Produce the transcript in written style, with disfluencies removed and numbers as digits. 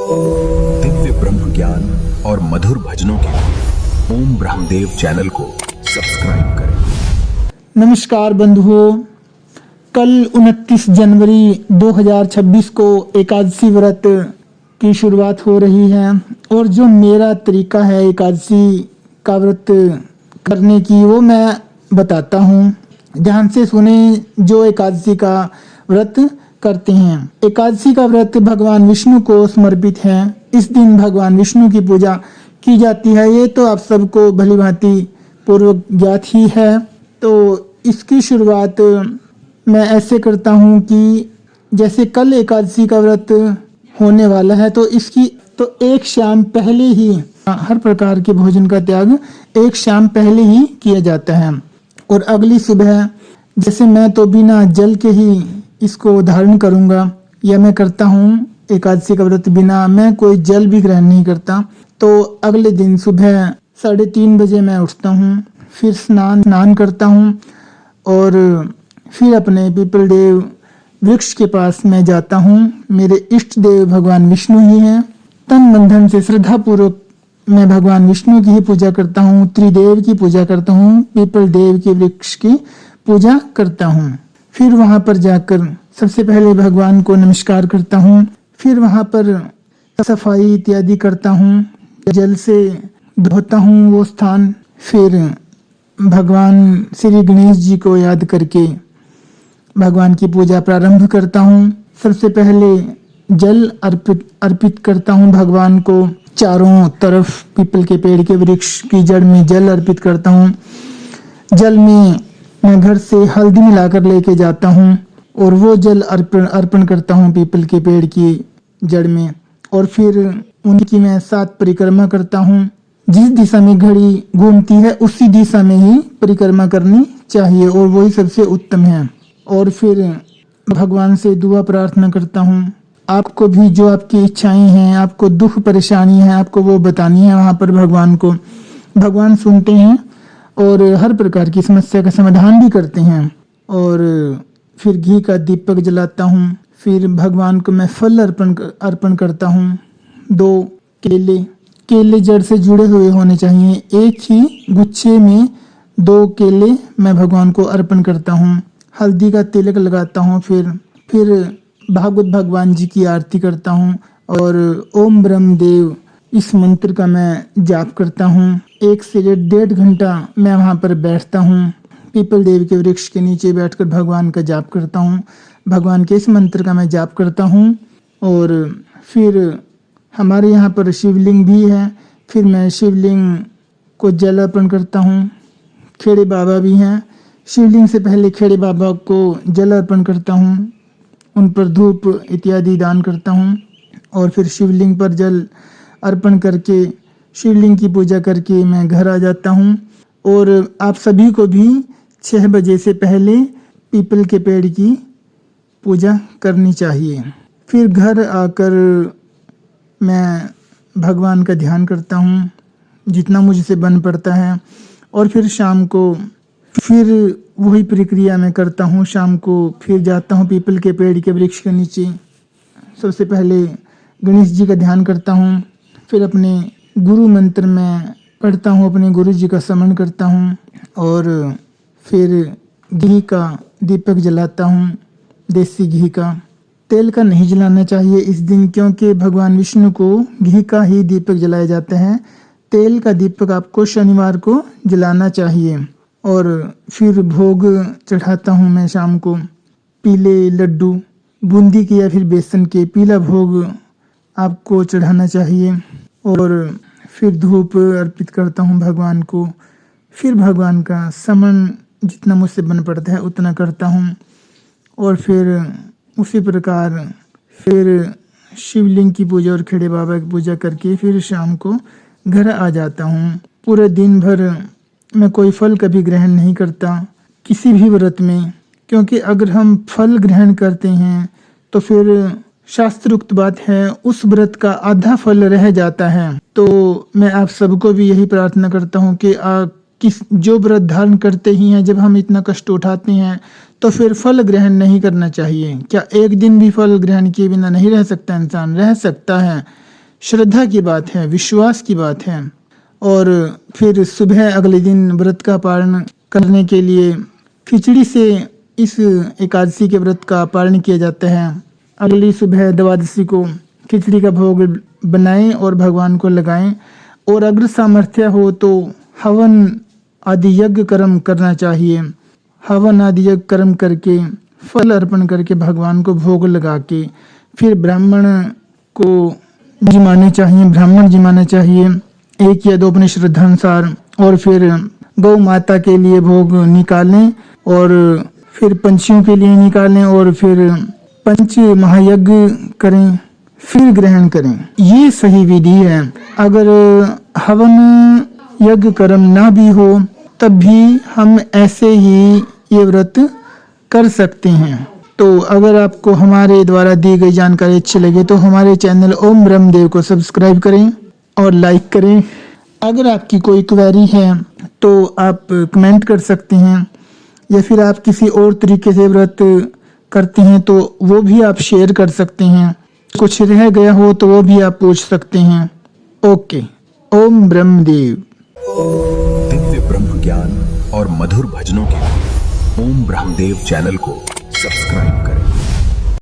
दिव्य ब्रह्म ज्ञान और मधुर भजनों के लिए ओम ब्रह्मदेव चैनल को सब्सक्राइब करें। नमस्कार बंधुओं, कल 29 जनवरी 2026 को एकादशी व्रत की शुरुआत हो रही है और जो मेरा तरीका है एकादशी का व्रत करने की वो मैं बताता हूँ। ध्यान से सुने जो एकादशी का व्रत करते हैं। एकादशी का व्रत भगवान विष्णु को समर्पित है। इस दिन भगवान विष्णु की पूजा की जाती है। ये तो आप सबको भली भांति पूर्वक ज्ञात ही है। तो इसकी शुरुआत मैं ऐसे करता हूँ कि जैसे कल एकादशी का व्रत होने वाला है तो इसकी तो एक शाम पहले ही हर प्रकार के भोजन का त्याग एक शाम पहले ही किया जाता है और अगली सुबह जैसे मैं तो बिना जल के ही इसको धारण करूँगा या मैं करता हूँ एकादशी का व्रत बिना मैं कोई जल भी ग्रहण नहीं करता। तो अगले दिन सुबह 3:30 बजे मैं उठता हूँ, फिर स्नान करता हूँ और फिर अपने पीपल देव वृक्ष के पास मैं जाता हूँ। मेरे इष्ट देव भगवान विष्णु ही हैं। तन मन धन से श्रद्धा पूर्वक मैं भगवान विष्णु की ही पूजा करता हूँ, त्रिदेव की पूजा करता हूँ, पीपल देव के वृक्ष की पूजा करता हूँ। फिर वहाँ पर जाकर सबसे पहले भगवान को नमस्कार करता हूँ, फिर वहाँ पर सफाई इत्यादि करता हूँ, जल से धोता हूँ वो स्थान। फिर भगवान श्री गणेश जी को याद करके भगवान की पूजा प्रारंभ करता हूँ। सबसे पहले जल अर्पित करता हूँ भगवान को। चारों तरफ पीपल के पेड़ के वृक्ष की जड़ में जल अर्पित करता हूँ। जल में मैं घर से हल्दी मिलाकर लेके जाता हूँ और वो जल अर्पण करता हूँ पीपल के पेड़ की जड़ में। और फिर उनकी मैं 7 परिक्रमा करता हूँ। जिस दिशा में घड़ी घूमती है उसी दिशा में ही परिक्रमा करनी चाहिए और वही सबसे उत्तम है। और फिर भगवान से दुआ प्रार्थना करता हूँ। आपको भी जो आपकी इच्छाएं हैं, आपको दुख परेशानी है, आपको वो बतानी है वहाँ पर भगवान को। भगवान सुनते हैं और हर प्रकार की समस्या का समाधान भी करते हैं। और फिर घी का दीपक जलाता हूँ। फिर भगवान को मैं फल अर्पण करता हूँ। 2 केले जड़ से जुड़े हुए होने चाहिए। एक ही गुच्छे में 2 केले मैं भगवान को अर्पण करता हूँ। हल्दी का तिलक लगाता हूँ। फिर भागवत भगवान जी की आरती करता हूँ और ओम ब्रह्मदेव इस मंत्र का मैं जाप करता हूँ। 1 से 1.5 घंटा मैं वहाँ पर बैठता हूँ। पीपल देव के वृक्ष के नीचे बैठकर भगवान का जाप करता हूँ। भगवान के इस मंत्र का मैं जाप करता हूँ। और फिर हमारे यहाँ पर शिवलिंग भी है। फिर मैं शिवलिंग को जल अर्पण करता हूँ। खेड़े बाबा भी हैं। शिवलिंग से पहले खेड़े बाबा को जल अर्पण करता हूँ, उन पर धूप इत्यादि दान करता हूँ। और फिर शिवलिंग पर जल अर्पण करके शिवलिंग की पूजा करके मैं घर आ जाता हूँ। और आप सभी को भी 6 बजे से पहले पीपल के पेड़ की पूजा करनी चाहिए। फिर घर आकर मैं भगवान का ध्यान करता हूँ जितना मुझसे बन पड़ता है। और फिर शाम को फिर वही प्रक्रिया मैं करता हूँ। शाम को फिर जाता हूँ पीपल के पेड़ के वृक्ष के नीचे। सबसे पहले गणेश जी का ध्यान करता हूँ। फिर अपने गुरु मंत्र में पढ़ता हूँ, अपने गुरु जी का स्मरण करता हूँ। और फिर घी का दीपक जलाता हूँ, देसी घी का। तेल का नहीं जलाना चाहिए इस दिन, क्योंकि भगवान विष्णु को घी का ही दीपक जलाया जाता है। तेल का दीपक आपको शनिवार को जलाना चाहिए। और फिर भोग चढ़ाता हूँ मैं शाम को। पीले लड्डू, बूंदी के या फिर बेसन के, पीला भोग आपको चढ़ाना चाहिए। और फिर धूप अर्पित करता हूँ भगवान को। फिर भगवान का स्मरण जितना मुझसे बन पड़ता है उतना करता हूँ। और फिर उसी प्रकार फिर शिवलिंग की पूजा और खेड़े बाबा की पूजा करके फिर शाम को घर आ जाता हूँ। पूरे दिन भर मैं कोई फल कभी ग्रहण नहीं करता किसी भी व्रत में, क्योंकि अगर हम फल ग्रहण करते हैं तो फिर शास्त्रोक्त बात है उस व्रत का आधा फल रह जाता है। तो मैं आप सबको भी यही प्रार्थना करता हूँ कि जो व्रत धारण करते ही हैं, जब हम इतना कष्ट उठाते हैं तो फिर फल ग्रहण नहीं करना चाहिए। क्या एक दिन भी फल ग्रहण किए बिना नहीं रह सकता इंसान? रह सकता है, श्रद्धा की बात है, विश्वास की बात है। और फिर सुबह अगले दिन व्रत का पालन करने के लिए खिचड़ी से इस एकादशी के व्रत का पालन किया जाता है। अगली सुबह द्वादशी को खिचड़ी का भोग बनाएं और भगवान को लगाएं। और अगर सामर्थ्य हो तो हवन आदि यज्ञ कर्म करना चाहिए। हवन आदि यज्ञ कर्म करके फल अर्पण करके भगवान को भोग लगा के फिर ब्राह्मण को जिमाने चाहिए, ब्राह्मण जिमाना चाहिए 1 या 2 अपने श्रद्धानुसार। और फिर गौ माता के लिए भोग निकालें और फिर पंछियों के लिए निकालें और फिर पंच महायज्ञ करें, फिर ग्रहण करें। ये सही विधि है। अगर हवन यज्ञ कर्म ना भी हो तब भी हम ऐसे ही ये व्रत कर सकते हैं। तो अगर आपको हमारे द्वारा दी गई जानकारी अच्छी लगे तो हमारे चैनल ओम ब्रह्मदेव को सब्सक्राइब करें और लाइक करें। अगर आपकी कोई क्वेरी है तो आप कमेंट कर सकते हैं, या फिर आप किसी और तरीके से व्रत करते हैं तो वो भी आप शेयर कर सकते हैं। कुछ रह गया हो तो वो भी आप पूछ सकते हैं। ओके, ओम ब्रह्मदेव। दिव्य ब्रह्म ज्ञान और मधुर भजनों के लिए ओम ब्रह्मदेव चैनल को सब्सक्राइब करें।